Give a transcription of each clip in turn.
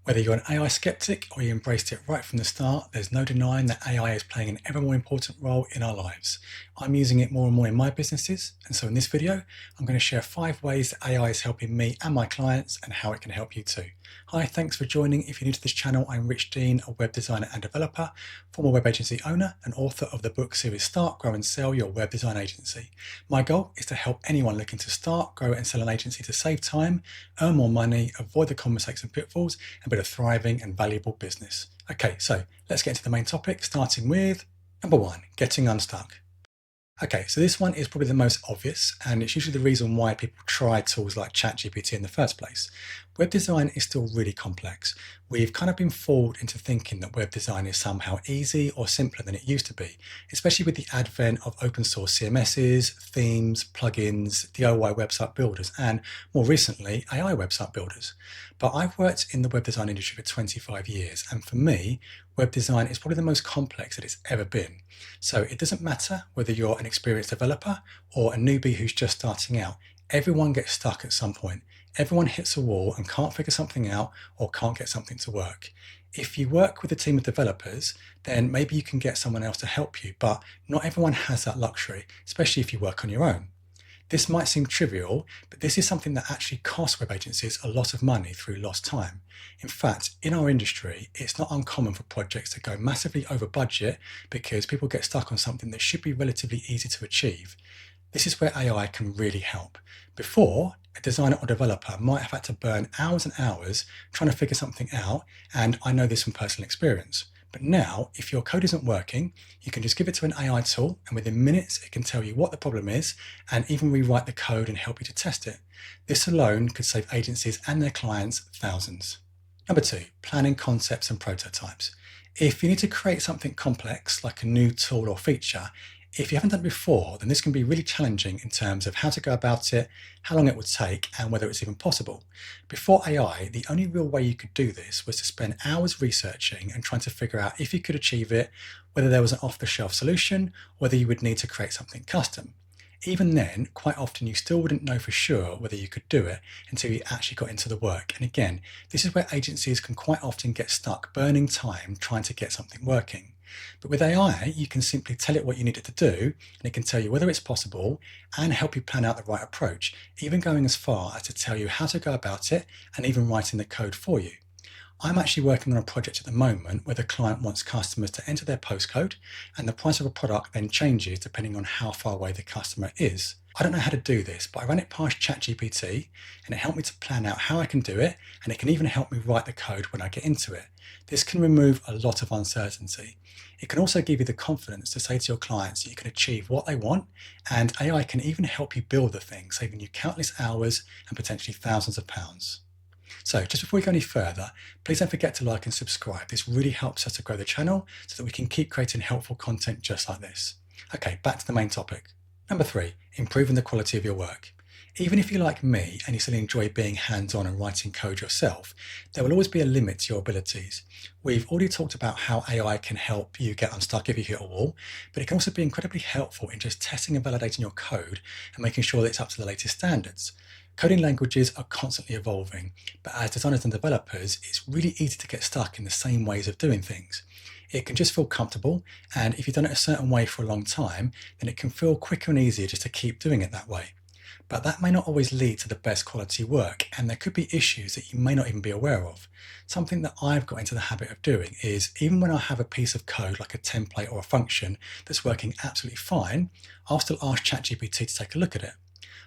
Whether you're an AI skeptic or you embraced it right from the start, there's no denying that AI is playing an ever more important role in our lives. I'm using it more and more in my businesses, and so in this video, I'm going to share 5 ways that AI is helping me and my clients and how it can help you too. Hi, thanks for joining. If you're new to this channel, I'm Rich Dean, a web designer and developer, former web agency owner, and author of the book series Start, Grow and Sell Your Web Design Agency. My goal is to help anyone looking to start, grow and sell an agency to save time, earn more money, avoid the common mistakes and pitfalls, and build a thriving and valuable business. Okay, so let's get into the main topic, starting with number 1, getting unstuck. Okay, so this one is probably the most obvious, and it's usually the reason why people try tools like ChatGPT in the first place. Web design is still really complex. We've kind of been fooled into thinking that web design is somehow easy or simpler than it used to be, especially with the advent of open source CMSs, themes, plugins, DIY website builders, and more recently, AI website builders. But I've worked in the web design industry for 25 years, and for me, web design is probably the most complex that it's ever been. So it doesn't matter whether you're an experienced developer or a newbie who's just starting out. Everyone gets stuck at some point. Everyone hits a wall and can't figure something out or can't get something to work. If you work with a team of developers, then maybe you can get someone else to help you, but not everyone has that luxury, especially if you work on your own. This might seem trivial, but this is something that actually costs web agencies a lot of money through lost time. In fact, in our industry, it's not uncommon for projects to go massively over budget because people get stuck on something that should be relatively easy to achieve. This is where AI can really help. Before, a designer or developer might have had to burn hours and hours trying to figure something out, and I know this from personal experience. But now, if your code isn't working, you can just give it to an AI tool, and within minutes, it can tell you what the problem is and even rewrite the code and help you to test it. This alone could save agencies and their clients thousands. Number 2, planning concepts and prototypes. If you need to create something complex, like a new tool or feature, if you haven't done it before, then this can be really challenging in terms of how to go about it, how long it would take, and whether it's even possible. Before AI, the only real way you could do this was to spend hours researching and trying to figure out if you could achieve it, whether there was an off-the-shelf solution, whether you would need to create something custom. Even then, quite often you still wouldn't know for sure whether you could do it until you actually got into the work. And again, this is where agencies can quite often get stuck burning time trying to get something working. But with AI, you can simply tell it what you need it to do, and it can tell you whether it's possible and help you plan out the right approach, even going as far as to tell you how to go about it and even writing the code for you. I'm actually working on a project at the moment where the client wants customers to enter their postcode, and the price of a product then changes depending on how far away the customer is. I don't know how to do this, but I ran it past ChatGPT and it helped me to plan out how I can do it, and it can even help me write the code when I get into it. This can remove a lot of uncertainty. It can also give you the confidence to say to your clients that you can achieve what they want, and AI can even help you build the thing, saving you countless hours and potentially thousands of pounds. So just before we go any further, please don't forget to like and subscribe. This really helps us to grow the channel so that we can keep creating helpful content just like this. Okay, back to the main topic. Number 3, improving the quality of your work. Even if you're like me and you still enjoy being hands-on and writing code yourself, there will always be a limit to your abilities. We've already talked about how AI can help you get unstuck if you hit a wall, but it can also be incredibly helpful in just testing and validating your code and making sure that it's up to the latest standards. Coding languages are constantly evolving, but as designers and developers, it's really easy to get stuck in the same ways of doing things. It can just feel comfortable, and if you've done it a certain way for a long time, then it can feel quicker and easier just to keep doing it that way. But that may not always lead to the best quality work, and there could be issues that you may not even be aware of. Something that I've got into the habit of doing is, even when I have a piece of code like a template or a function that's working absolutely fine, I'll still ask ChatGPT to take a look at it.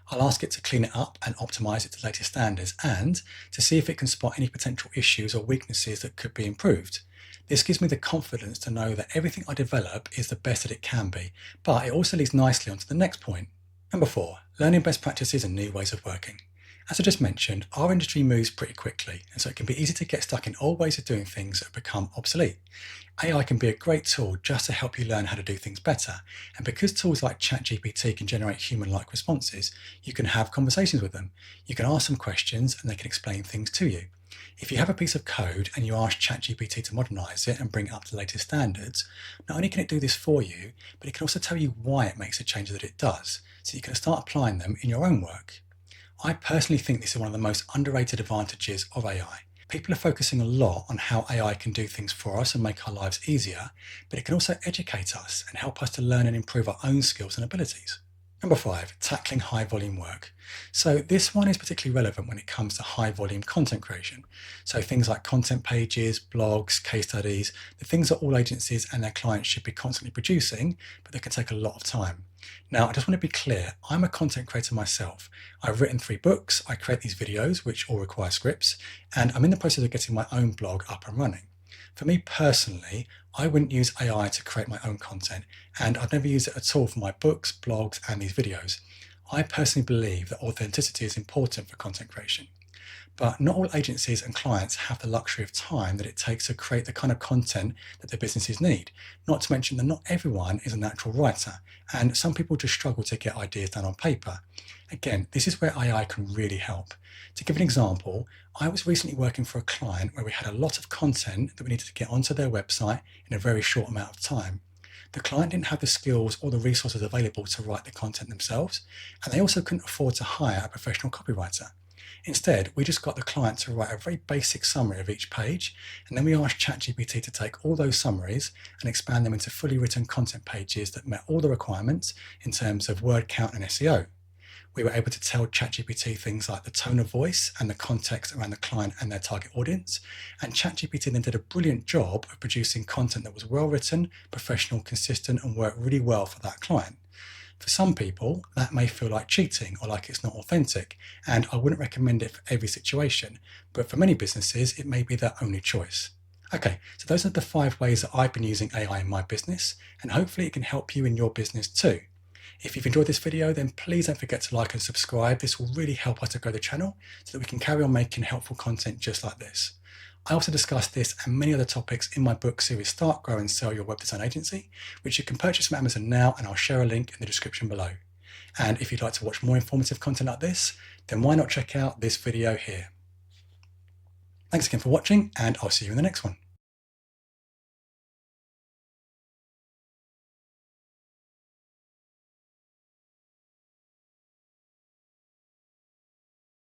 I'll ask it to clean it up and optimize it to the latest standards, and to see if it can spot any potential issues or weaknesses that could be improved. This gives me the confidence to know that everything I develop is the best that it can be, but it also leads nicely onto the next point. Number 4, learning best practices and new ways of working. As I just mentioned, our industry moves pretty quickly, and so it can be easy to get stuck in old ways of doing things that have become obsolete. AI can be a great tool just to help you learn how to do things better, and because tools like ChatGPT can generate human-like responses, you can have conversations with them. You can ask them questions and they can explain things to you. If you have a piece of code and you ask ChatGPT to modernize it and bring it up to the latest standards, not only can it do this for you, but it can also tell you why it makes the changes that it does, so you can start applying them in your own work. I personally think this is one of the most underrated advantages of AI. People are focusing a lot on how AI can do things for us and make our lives easier, but it can also educate us and help us to learn and improve our own skills and abilities. Number 5, tackling high volume work. So this one is particularly relevant when it comes to high volume content creation. So things like content pages, blogs, case studies, the things that all agencies and their clients should be constantly producing, but they can take a lot of time. Now, I just want to be clear, I'm a content creator myself. I've written 3 books, I create these videos, which all require scripts, and I'm in the process of getting my own blog up and running. For me personally, I wouldn't use AI to create my own content, and I've never used it at all for my books, blogs, and these videos. I personally believe that authenticity is important for content creation. But not all agencies and clients have the luxury of time that it takes to create the kind of content that their businesses need. Not to mention that not everyone is a natural writer, and some people just struggle to get ideas down on paper. Again, this is where AI can really help. To give an example, I was recently working for a client where we had a lot of content that we needed to get onto their website in a very short amount of time. The client didn't have the skills or the resources available to write the content themselves, and they also couldn't afford to hire a professional copywriter. Instead, we just got the client to write a very basic summary of each page, and then we asked ChatGPT to take all those summaries and expand them into fully written content pages that met all the requirements in terms of word count and SEO. We were able to tell ChatGPT things like the tone of voice and the context around the client and their target audience, and ChatGPT then did a brilliant job of producing content that was well written, professional, consistent, and worked really well for that client. For some people, that may feel like cheating or like it's not authentic, and I wouldn't recommend it for every situation, but for many businesses, it may be their only choice. Okay, so those are the 5 ways that I've been using AI in my business, and hopefully it can help you in your business too. If you've enjoyed this video, then please don't forget to like and subscribe. This will really help us to grow the channel so that we can carry on making helpful content just like this. I also discuss this and many other topics in my book series Start, Grow and Sell Your Web Design Agency, which you can purchase from Amazon now, and I'll share a link in the description below. And if you'd like to watch more informative content like this, then why not check out this video here. Thanks again for watching, and I'll see you in the next one.